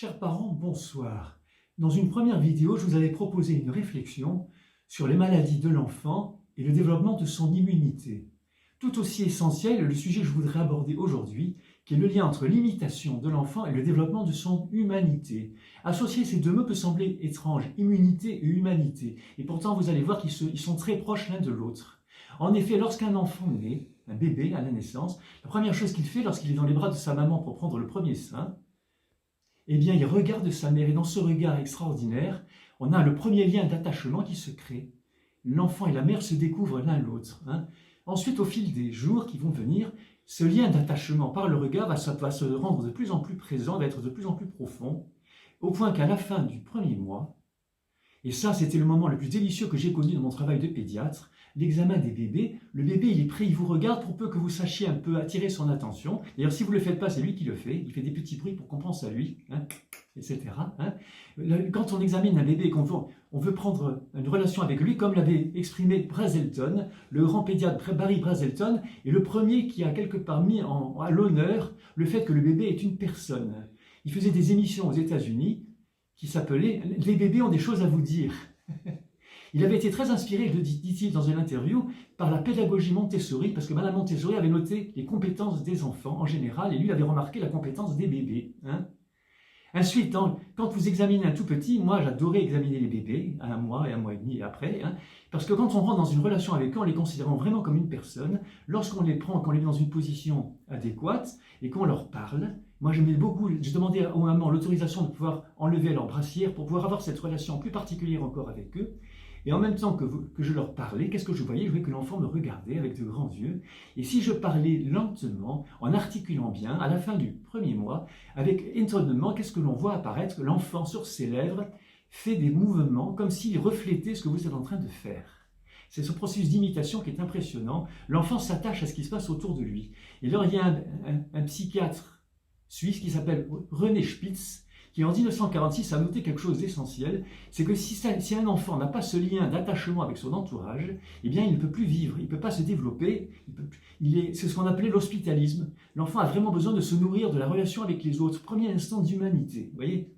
Chers parents, bonsoir. Dans une première vidéo, je vous avais proposé une réflexion sur les maladies de l'enfant et le développement de son immunité. Tout aussi essentiel est le sujet que je voudrais aborder aujourd'hui, qui est le lien entre l'imitation de l'enfant et le développement de son humanité. Associer ces deux mots peut sembler étrange, immunité et humanité, et pourtant vous allez voir qu'ils sont très proches l'un de l'autre. En effet, lorsqu'un enfant naît, un bébé à la naissance, la première chose qu'il fait lorsqu'il est dans les bras de sa maman pour prendre le premier sein, eh bien, il regarde sa mère, et dans ce regard extraordinaire, on a le premier lien d'attachement qui se crée. L'enfant et la mère se découvrent l'un l'autre. Ensuite, au fil des jours qui vont venir, ce lien d'attachement par le regard va se rendre de plus en plus présent, va être de plus en plus profond, au point qu'à la fin du premier mois, et ça c'était le moment le plus délicieux que j'ai connu dans mon travail de pédiatre, l'examen des bébés, le bébé il est prêt, il vous regarde pour peu que vous sachiez un peu attirer son attention. D'ailleurs si vous ne le faites pas, c'est lui qui le fait, il fait des petits bruits pour qu'on pense à lui, etc. Quand on examine un bébé et qu'on veut prendre une relation avec lui, comme l'avait exprimé Brazelton, le grand pédiatre Barry Brazelton est le premier qui a quelque part mis à l'honneur le fait que le bébé est une personne. Il faisait des émissions aux États-Unis qui s'appelait « Les bébés ont des choses à vous dire ». Il avait été très inspiré, dit-il dans une interview, par la pédagogie Montessori, parce que Madame Montessori avait noté les compétences des enfants en général, et lui avait remarqué la compétence des bébés. Ensuite, quand vous examinez un tout petit, moi j'adorais examiner les bébés, à 1 mois et 1 mois et demi après, parce que quand on rentre dans une relation avec eux, en les considérant vraiment comme une personne, lorsqu'on les prend, qu'on les met dans une position adéquate, et qu'on leur parle, moi j'aimais beaucoup, j'ai demandé aux mamans l'autorisation de pouvoir enlever leur brassière pour pouvoir avoir cette relation plus particulière encore avec eux. Et en même temps que je leur parlais, qu'est-ce que je voyais? Je voyais que l'enfant me regardait avec de grands yeux. Et si je parlais lentement, en articulant bien, à la fin du premier mois, avec étonnement, qu'est-ce que l'on voit apparaître? L'enfant, sur ses lèvres, fait des mouvements comme s'il reflétait ce que vous êtes en train de faire. C'est ce processus d'imitation qui est impressionnant. L'enfant s'attache à ce qui se passe autour de lui. Et alors, il y a un psychiatre suisse qui s'appelle René Spitz, qui en 1946 a noté quelque chose d'essentiel, c'est que si un enfant n'a pas ce lien d'attachement avec son entourage, eh bien il ne peut plus vivre, il ne peut pas se développer, c'est ce qu'on appelait l'hospitalisme. L'enfant a vraiment besoin de se nourrir de la relation avec les autres, premier instant d'humanité, vous voyez,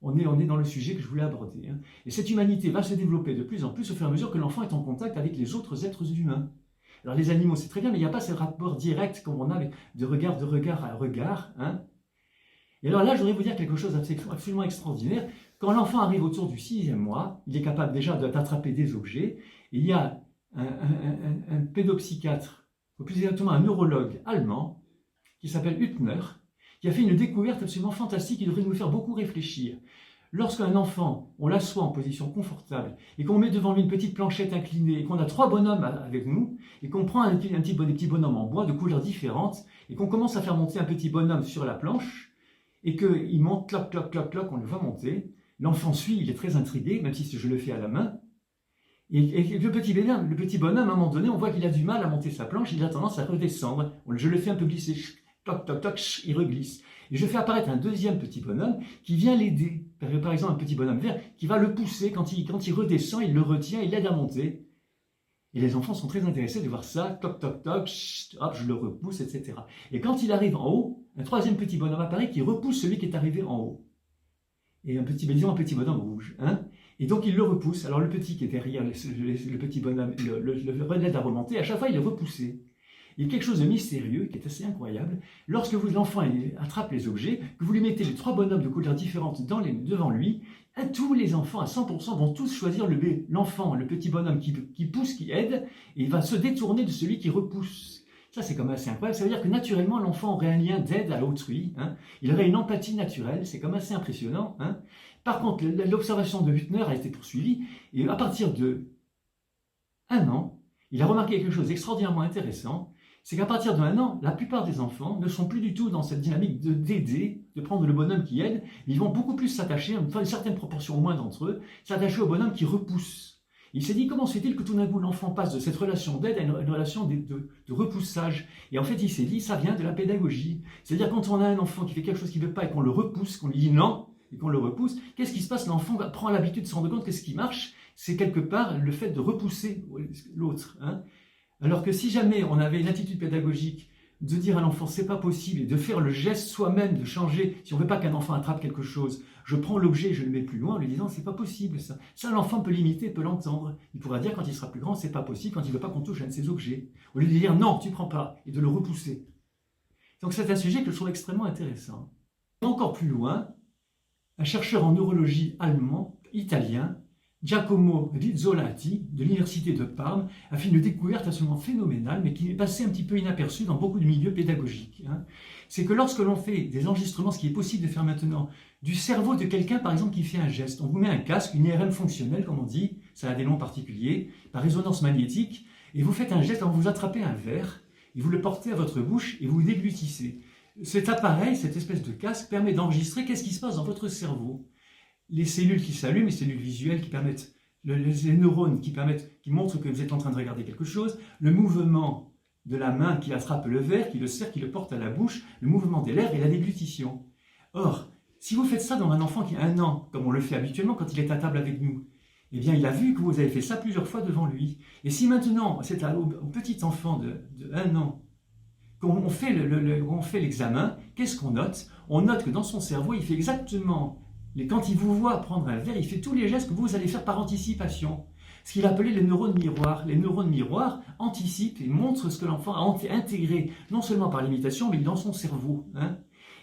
on est dans le sujet que je voulais aborder. Et cette humanité va se développer de plus en plus au fur et à mesure que l'enfant est en contact avec les autres êtres humains. Alors les animaux c'est très bien, mais il n'y a pas ce rapport direct comme on a de regard à regard, Et alors là, je voudrais vous dire quelque chose d'absolument extraordinaire. Quand l'enfant arrive autour du 6e mois, il est capable déjà d'attraper des objets. Et il y a un pédopsychiatre, ou plus exactement un neurologue allemand, qui s'appelle Hüttner, qui a fait une découverte absolument fantastique qui devrait nous faire beaucoup réfléchir. Lorsqu'un enfant, on l'assoit en position confortable, et qu'on met devant lui une petite planchette inclinée, et qu'on a 3 bonhommes avec nous, et qu'on prend des petits bonhommes en bois de couleurs différentes, et qu'on commence à faire monter un petit bonhomme sur la planche, et qu'il monte, cloc, cloc, cloc, cloc, on le voit monter. L'enfant suit, il est très intrigué, même si je le fais à la main. Et le petit bonhomme, à un moment donné, on voit qu'il a du mal à monter sa planche, il a tendance à redescendre. Je le fais un peu glisser, toc, toc, toc, il reglisse. Et je fais apparaître un deuxième petit bonhomme qui vient l'aider. Par exemple, un petit bonhomme vert qui va le pousser, quand il redescend, il le retient, il l'aide à monter. Et les enfants sont très intéressés de voir ça, toc, toc, toc, hop, je le repousse, etc. Et quand il arrive en haut, un 3e petit bonhomme apparaît qui repousse celui qui est arrivé en haut. Et un petit bonhomme rouge. Et donc il le repousse. Alors le petit qui est derrière, le petit bonhomme, le l'aide à remonter, à chaque fois il est repoussé. Il y a quelque chose de mystérieux qui est assez incroyable. Lorsque l'enfant attrape les objets, que vous lui mettez les 3 bonhommes de couleurs différentes devant lui, tous les enfants à 100% vont tous choisir l'enfant, le petit bonhomme qui pousse, qui aide, et il va se détourner de celui qui repousse. Ça, c'est quand même assez incroyable. Ça veut dire que naturellement, l'enfant aurait un lien d'aide à autrui. Il aurait une empathie naturelle. C'est quand même assez impressionnant. Par contre, l'observation de Hüttner a été poursuivie, et à partir de 1 an, il a remarqué quelque chose d'extraordinairement intéressant. C'est qu'à partir de 1 an, la plupart des enfants ne sont plus du tout dans cette dynamique d'aider, de prendre le bonhomme qui aide. Ils vont beaucoup plus s'attacher, enfin une certaine proportion au moins d'entre eux, s'attacher au bonhomme qui repousse. Il s'est dit comment se fait-il que tout d'un coup l'enfant passe de cette relation d'aide à une relation de repoussage. Et en fait il s'est dit ça vient de la pédagogie. C'est-à-dire quand on a un enfant qui fait quelque chose qu'il ne veut pas et qu'on le repousse, qu'on lui dit non, et qu'on le repousse, qu'est-ce qui se passe? L'enfant prend l'habitude de se rendre compte que ce qui marche, c'est quelque part le fait de repousser l'autre. Alors que si jamais on avait une attitude pédagogique de dire à l'enfant c'est pas possible et de faire le geste soi-même, de changer. Si on veut pas qu'un enfant attrape quelque chose, je prends l'objet, je le mets plus loin en lui disant c'est pas possible ça. Ça l'enfant peut l'imiter, peut l'entendre. Il pourra dire quand il sera plus grand c'est pas possible quand il veut pas qu'on touche un de ces objets. Au lieu de dire non tu prends pas et de le repousser. Donc c'est un sujet que je trouve extrêmement intéressant. Encore plus loin, un chercheur en neurologie italien, Giacomo Rizzolatti, de l'université de Parme, a fait une découverte absolument phénoménale, mais qui est passée un petit peu inaperçue dans beaucoup de milieux pédagogiques. C'est que lorsque l'on fait des enregistrements, ce qui est possible de faire maintenant, du cerveau de quelqu'un, par exemple, qui fait un geste, on vous met un casque, une IRM fonctionnelle, comme on dit, ça a des noms particuliers, par résonance magnétique, et vous faites un geste, alors vous attrapez un verre, et vous le portez à votre bouche, et vous déglutissez. Cet appareil, cette espèce de casque, permet d'enregistrer qu'est-ce qui se passe dans votre cerveau. Les cellules qui s'allument, les cellules visuelles qui permettent, les neurones qui montrent que vous êtes en train de regarder quelque chose, le mouvement de la main qui attrape le verre, qui le serre, qui le porte à la bouche, le mouvement des lèvres et la déglutition. Or, si vous faites ça dans un enfant qui a 1 an, comme on le fait habituellement quand il est à table avec nous, eh bien il a vu que vous avez fait ça plusieurs fois devant lui. Et si maintenant, c'est au petit enfant de 1 an, on fait l'examen, qu'est-ce qu'on note? On note que dans son cerveau, il fait exactement, quand il vous voit prendre un verre, il fait tous les gestes que vous allez faire par anticipation. Ce qu'il appelait les neurones miroirs. Les neurones miroirs anticipent et montrent ce que l'enfant a intégré, non seulement par l'imitation, mais dans son cerveau.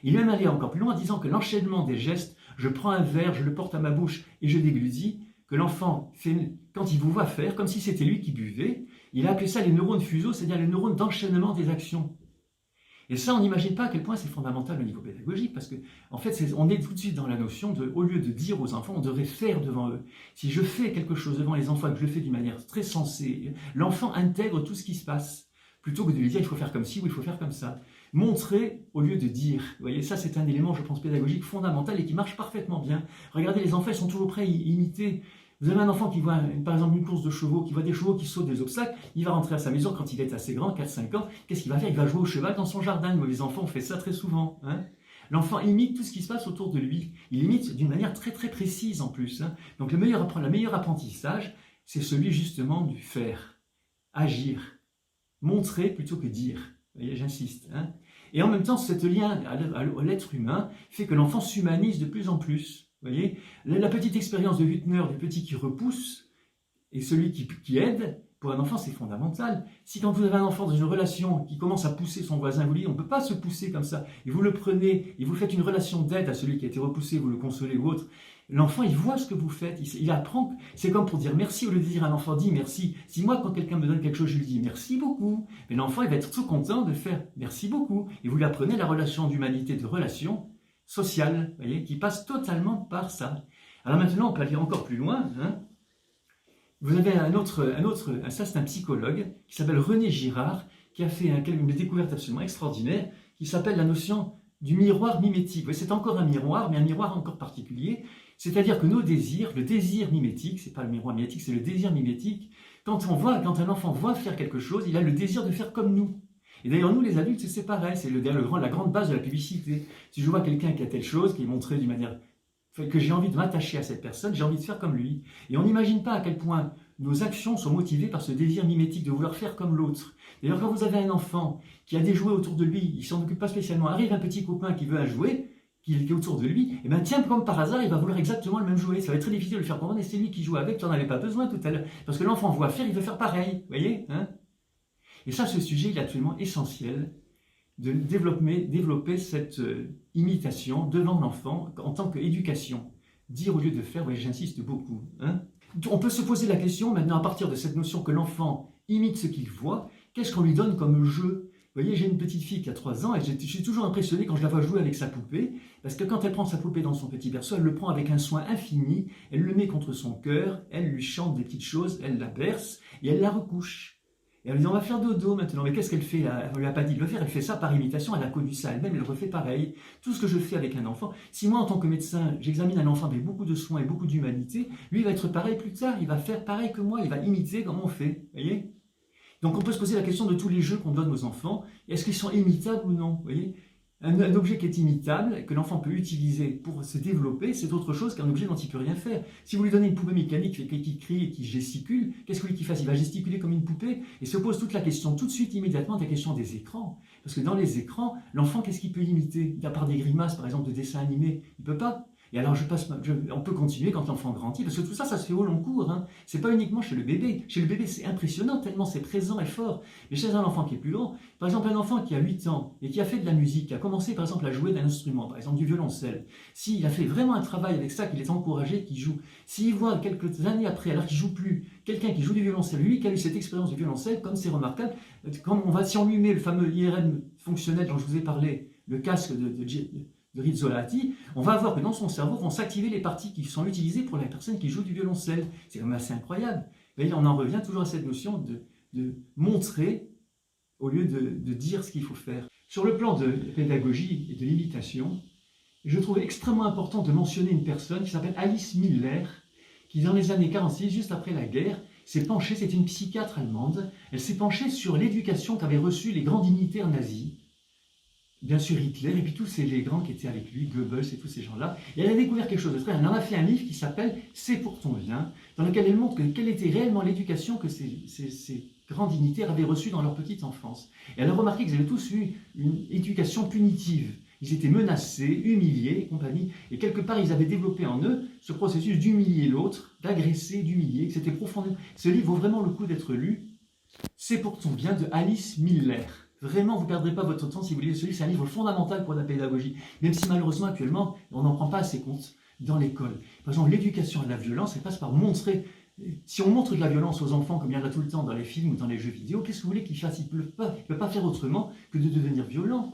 Il est même allé encore plus loin en disant que l'enchaînement des gestes, je prends un verre, je le porte à ma bouche et je déglutis, que l'enfant fait, quand il vous voit faire, comme si c'était lui qui buvait, il a appelé ça les neurones fuseaux, c'est-à-dire les neurones d'enchaînement des actions. Et ça, on n'imagine pas à quel point c'est fondamental au niveau pédagogique, parce que, en fait, on est tout de suite dans la notion de, au lieu de dire aux enfants, on devrait faire devant eux. Si je fais quelque chose devant les enfants et que je le fais d'une manière très sensée, l'enfant intègre tout ce qui se passe, plutôt que de lui dire il faut faire comme ci ou il faut faire comme ça. Montrer au lieu de dire. Vous voyez, ça c'est un élément, je pense, pédagogique fondamental et qui marche parfaitement bien. Regardez, les enfants, ils sont toujours prêts à imiter. Vous avez un enfant qui voit, par exemple, une course de chevaux, qui voit des chevaux qui sautent des obstacles, il va rentrer à sa maison quand il est assez grand, 4-5 ans, qu'est-ce qu'il va faire? Il va jouer au cheval dans son jardin. Nous, les enfants, on fait ça très souvent. L'enfant imite tout ce qui se passe autour de lui. Il imite d'une manière très très précise en plus. Donc le meilleur apprentissage, c'est celui justement du faire, agir, montrer plutôt que dire. Vous voyez, j'insiste. Et en même temps, ce lien à l'être humain fait que l'enfant s'humanise de plus en plus. Vous voyez, la petite expérience de Huttner, du petit qui repousse, et celui qui aide, pour un enfant, c'est fondamental. Si quand vous avez un enfant dans une relation qui commence à pousser son voisin, vous lui dites, on ne peut pas se pousser comme ça, et vous le prenez, et vous faites une relation d'aide à celui qui a été repoussé, vous le consolez ou autre, l'enfant, il voit ce que vous faites, il apprend, c'est comme pour dire merci, au lieu de dire à un enfant, dis merci. Si moi, quand quelqu'un me donne quelque chose, je lui dis merci beaucoup, mais l'enfant, il va être tout content de faire merci beaucoup, et vous lui apprenez la relation d'humanité, de relation sociale, voyez, qui passe totalement par ça. Alors maintenant, on peut aller encore plus loin. Vous avez ça c'est un psychologue qui s'appelle René Girard, qui a fait une découverte absolument extraordinaire, qui s'appelle la notion du miroir mimétique. C'est encore un miroir, mais un miroir encore particulier. C'est-à-dire que nos désirs, le désir mimétique, c'est pas le miroir mimétique, c'est le désir mimétique. Quand un enfant voit faire quelque chose, il a le désir de faire comme nous. Et d'ailleurs, nous, les adultes, c'est pareil, c'est la grande base de la publicité. Si je vois quelqu'un qui a telle chose, qui est montré d'une manière que j'ai envie de m'attacher à cette personne, j'ai envie de faire comme lui. Et on n'imagine pas à quel point nos actions sont motivées par ce désir mimétique de vouloir faire comme l'autre. D'ailleurs, quand vous avez un enfant qui a des jouets autour de lui, il ne s'en occupe pas spécialement, arrive un petit copain qui veut un jouet, qui est autour de lui, et bien tiens, comme par hasard, il va vouloir exactement le même jouet. Ça va être très difficile de le faire comprendre, et c'est lui qui joue avec, tu n'en avais pas besoin tout à l'heure. Parce que l'enfant voit faire, il veut faire pareil, vous voyez, Et ça, ce sujet, il est absolument essentiel de développer cette imitation devant l'enfant en tant qu'éducation. Dire au lieu de faire, oui, j'insiste beaucoup. On peut se poser la question maintenant à partir de cette notion que l'enfant imite ce qu'il voit, qu'est-ce qu'on lui donne comme jeu? Vous voyez, j'ai une petite fille qui a 3 ans et je suis toujours impressionné quand je la vois jouer avec sa poupée, parce que quand elle prend sa poupée dans son petit berceau, elle le prend avec un soin infini, elle le met contre son cœur, elle lui chante des petites choses, elle la berce et elle la recouche. Et elle lui dit, on va faire dodo maintenant. Mais qu'est-ce qu'elle fait là? On lui a pas dit de le faire, elle fait ça par imitation, elle a connu ça elle-même, elle refait pareil. Tout ce que je fais avec un enfant, si moi en tant que médecin, j'examine un enfant avec beaucoup de soins et beaucoup d'humanité, lui il va être pareil plus tard, il va faire pareil que moi, il va imiter comment on fait, voyez? Donc on peut se poser la question de tous les jeux qu'on donne aux enfants, est-ce qu'ils sont imitables ou non, voyez? Un objet qui est imitable, que l'enfant peut utiliser pour se développer, c'est autre chose qu'un objet dont il ne peut rien faire. Si vous lui donnez une poupée mécanique qui crie et qui gesticule, qu'est-ce que vous voulez qu'il fasse? Il va gesticuler comme une poupée. Et se pose toute la question, tout de suite, immédiatement, la question des écrans. Parce que dans les écrans, l'enfant, qu'est-ce qu'il peut imiter? À part des grimaces, par exemple, de dessins animés, il ne peut pas. Et alors, on peut continuer quand l'enfant grandit, parce que tout ça, ça se fait au long cours. Hein. Ce n'est pas uniquement chez le bébé. Chez le bébé, c'est impressionnant, tellement c'est présent et fort. Mais chez un enfant qui est plus grand, par exemple, un enfant qui a 8 ans et qui a fait de la musique, qui a commencé, par exemple, à jouer d'un instrument, par exemple du violoncelle, s'il a fait vraiment un travail avec ça, qu'il est encouragé, qu'il joue, s'il voit quelques années après, alors qu'il ne joue plus, quelqu'un qui joue du violoncelle, lui qui a eu cette expérience du violoncelle, comme c'est remarquable, si on lui met le fameux IRM fonctionnel dont je vous ai parlé, le casque de Rizzolatti, on va voir que dans son cerveau vont s'activer les parties qui sont utilisées pour la personne qui joue du violoncelle. C'est quand même assez incroyable. Et on en revient toujours à cette notion de montrer au lieu de dire ce qu'il faut faire. Sur le plan de pédagogie et de l'imitation, je trouve extrêmement important de mentionner une personne qui s'appelle Alice Miller, qui dans les années 46, juste après la guerre, s'est penchée, c'est une psychiatre allemande, elle s'est penchée sur l'éducation qu'avaient reçue les grands dignitaires nazis, bien sûr Hitler, et puis tous les grands qui étaient avec lui, Goebbels et tous ces gens-là. Et elle a découvert quelque chose de très... Elle en a fait un livre qui s'appelle « C'est pour ton bien », dans lequel elle montre quelle était réellement l'éducation que ces grands dignitaires avaient reçue dans leur petite enfance. Et elle a remarqué qu'ils avaient tous eu une éducation punitive. Ils étaient menacés, humiliés et compagnie. Et quelque part, ils avaient développé en eux ce processus d'humilier l'autre, d'agresser, d'humilier, que c'était profondément... Ce livre vaut vraiment le coup d'être lu. « C'est pour ton bien » de Alice Miller. Vraiment, vous ne perdrez pas votre temps si vous lisez ce livre. C'est un livre fondamental pour la pédagogie, même si malheureusement, actuellement, on n'en prend pas assez compte dans l'école. Par exemple, l'éducation à la violence, elle passe par montrer... Si on montre de la violence aux enfants, comme il y en a tout le temps dans les films ou dans les jeux vidéo, qu'est-ce que vous voulez qu'ils fassent? Ils ne peuvent pas faire autrement que de devenir violents.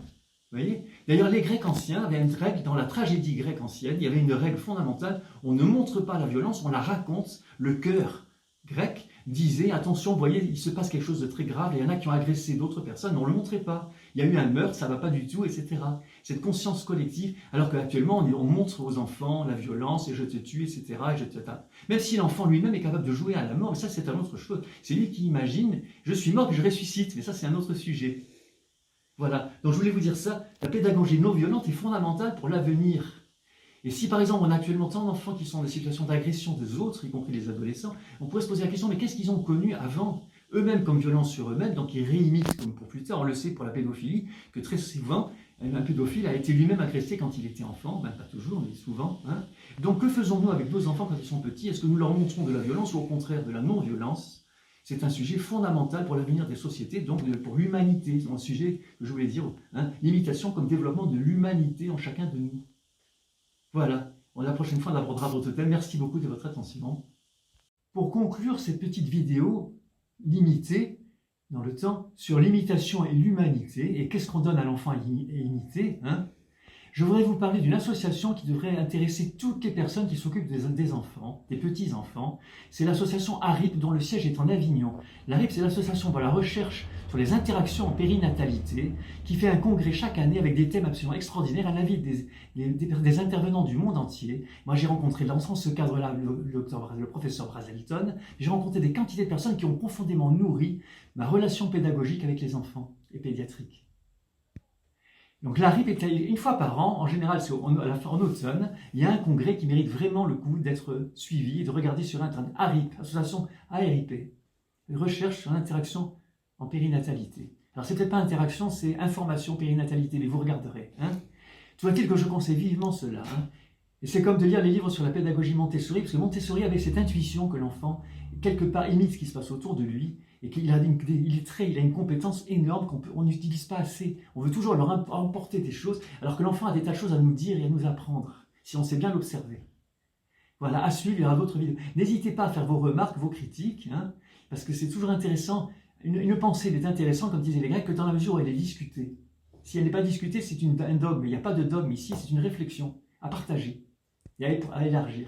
Vous voyez? D'ailleurs, les Grecs anciens avaient une règle, dans la tragédie grecque ancienne, il y avait une règle fondamentale, on ne montre pas la violence, on la raconte. Le cœur grec disait, attention, vous voyez, il se passe quelque chose de très grave, il y en a qui ont agressé d'autres personnes, on ne le montrait pas. Il y a eu un meurtre, ça ne va pas du tout, etc. Cette conscience collective, alors qu'actuellement, on montre aux enfants la violence, et je te tue, etc., et je te tape. Même si l'enfant lui-même est capable de jouer à la mort, mais ça c'est une autre chose. C'est lui qui imagine, je suis mort et je ressuscite, mais ça c'est un autre sujet. Voilà, donc je voulais vous dire ça, la pédagogie non violente est fondamentale pour l'avenir. Et si par exemple on a actuellement tant d'enfants qui sont dans des situations d'agression des autres, y compris les adolescents, on pourrait se poser la question, mais qu'est-ce qu'ils ont connu avant, eux-mêmes comme violence sur eux-mêmes, donc ils réimitent comme pour plus tard, on le sait pour la pédophilie, que très souvent, un pédophile a été lui-même agressé quand il était enfant, ben pas toujours, mais souvent. Hein. Donc que faisons-nous avec nos enfants quand ils sont petits? Est-ce que nous leur montrons de la violence ou au contraire de la non-violence? C'est un sujet fondamental pour l'avenir des sociétés, donc pour l'humanité. C'est un sujet que je voulais dire, hein, l'imitation comme développement de l'humanité en chacun de nous. Voilà, la prochaine fois on abordera d'autres thèmes. Merci beaucoup de votre attention. Pour conclure cette petite vidéo limitée dans le temps sur l'imitation et l'humanité, et qu'est-ce qu'on donne à l'enfant à imiter, hein, je voudrais vous parler d'une association qui devrait intéresser toutes les personnes qui s'occupent des enfants, des petits-enfants. C'est l'association ARIP, dont le siège est en Avignon. L'ARIP, c'est l'association pour la recherche sur les interactions en périnatalité, qui fait un congrès chaque année avec des thèmes absolument extraordinaires à l'invite des intervenants du monde entier. Moi, j'ai rencontré dans ce cadre-là le professeur Brazelton. J'ai rencontré des quantités de personnes qui ont profondément nourri ma relation pédagogique avec les enfants et pédiatriques. Donc l'ARIP est une fois par an, en général c'est en automne, il y a un congrès qui mérite vraiment le coup d'être suivi et de regarder sur Internet. ARIP, association ARIP, recherche sur l'interaction en périnatalité. Alors c'est peut-être pas interaction, c'est information périnatalité, mais vous regarderez. Hein. Toujours-il que je conseille vivement cela. Hein. Et c'est comme de lire les livres sur la pédagogie Montessori, parce que Montessori avait cette intuition que l'enfant, quelque part, imite ce qui se passe autour de lui, et qu'il a une compétence énorme qu'on n'utilise pas assez. On veut toujours leur emporter des choses, alors que l'enfant a des tas de choses à nous dire et à nous apprendre, si on sait bien l'observer. Voilà, à suivre, il y aura d'autres vidéos. N'hésitez pas à faire vos remarques, vos critiques, hein, parce que c'est toujours intéressant. Une pensée n'est intéressante, comme disaient les Grecs, que dans la mesure où elle est discutée. Si elle n'est pas discutée, c'est un dogme. Il n'y a pas de dogme ici, c'est une réflexion à partager et à élargir.